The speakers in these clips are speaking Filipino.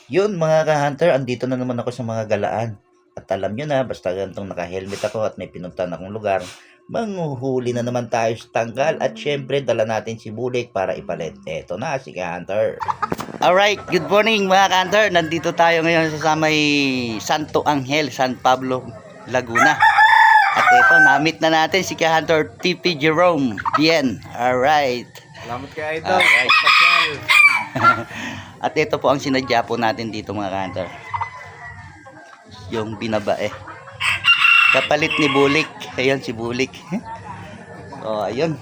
Yun mga ka-hunter, andito na naman ako sa mga galaan. At alam nyo na, basta gantong naka-helmet ako at may pinuntahan akong lugar, manghuhuli na naman tayo sa tanggal at syempre dala natin si Bulik para ipalit. Eto na si ka-hunter. Alright, good morning mga ka-hunter. Nandito tayo ngayon sa may Santo Angel, San Pablo, Laguna. At eto, na-meet na natin si ka-hunter TP Jerome. Bien, alright. Salamat kay Idol. Alright. Pasyal. At ito po ang sinadya po natin dito mga ka-hunter. Yung binabae. Kapalit ni Bulik. Ayan si Bulik. So ayun.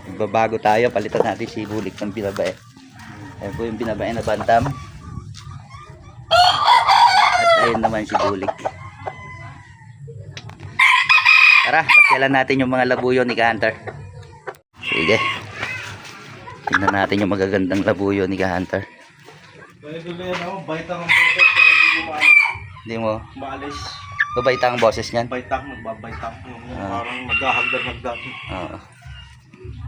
Magbabago tayo. Palitan natin si Bulik ng binabae. Ayan po yung binabae na bantam. At ayun naman si Bulik. Tara, pasyalan natin yung mga labuyo ni ka-hunter. Sige. Tingnan natin yung magagandang labuyo ni ka-hunter. Idol na yan ako. Baitang ang boses. Hindi mo? Maalis. Babaita ang boses niyan? Baitang. Magbabaitang. Parang maghahagdan-hagdan. Oo.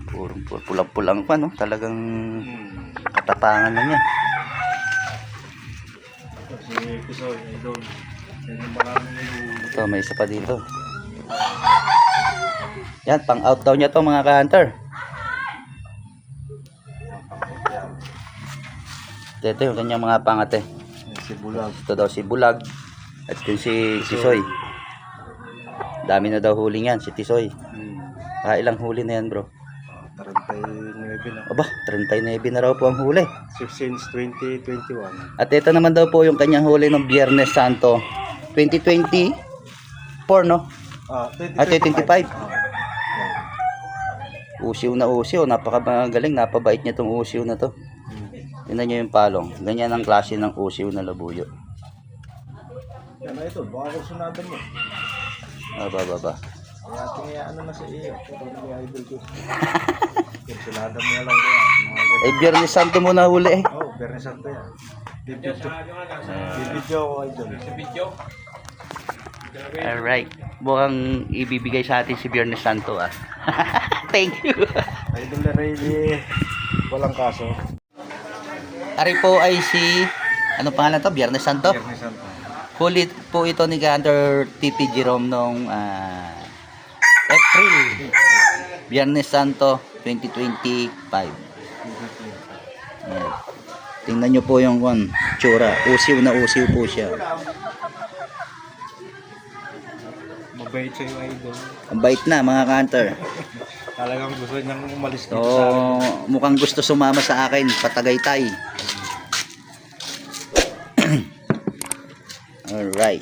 Purong pulang-pulang pa, no? Talagang katapangan na niya. Si Pisoy, Idol. Yan yung maraming nilulunod. Ito, may isa pa dito. Yan, pang out daw niya to mga ka-hunter. Ito yung kanyang mga pangate. Si Bulag. Ito daw si Bulag. At yun si Tisoy. Dami na daw huli yan, si Tisoy. Ilang huli na yan bro? 39 na. Aba, 39 na raw po ang huli. Since 2021. At ito naman daw po yung kanyang huli ng Biyernes Santo 2024, no? 2025. Usiw na usiw. Napakagaling. Napabait niya itong usiw na to. Tingnan nyo yung palong. Ganyan ang klase ng usiw na labuyo. Yan na ito. Baka kursunatan mo. Baba. Kaya tingaya ano na sa iyo. Ito na may Idol ko. Kursunatan mo lang yan. Eh, Biyernes Santo mo na huli eh. Oo, Biyernes Santo yan. Bibidyo ako Idol. Alright. Mukhang ibibigay sa atin si Biyernes Santo ah. Thank you. Idol na really walang kaso. Ari po ay si, ano pangalan to? Biyernes Santo? Biyernes Santo. Huli po ito ni ka-hunter TP Jerome nung April. Biyernes Santo 2025. Ayan. Tingnan nyo po yung tsura. Usiw na usiw po siya. Mabait sa'yo Idol. Ang bait na mga ka-hunter. Talagang gusto niyang umalis dito So, sa akin. mukhang gusto sumama sa akin. Patagaytay. Alright.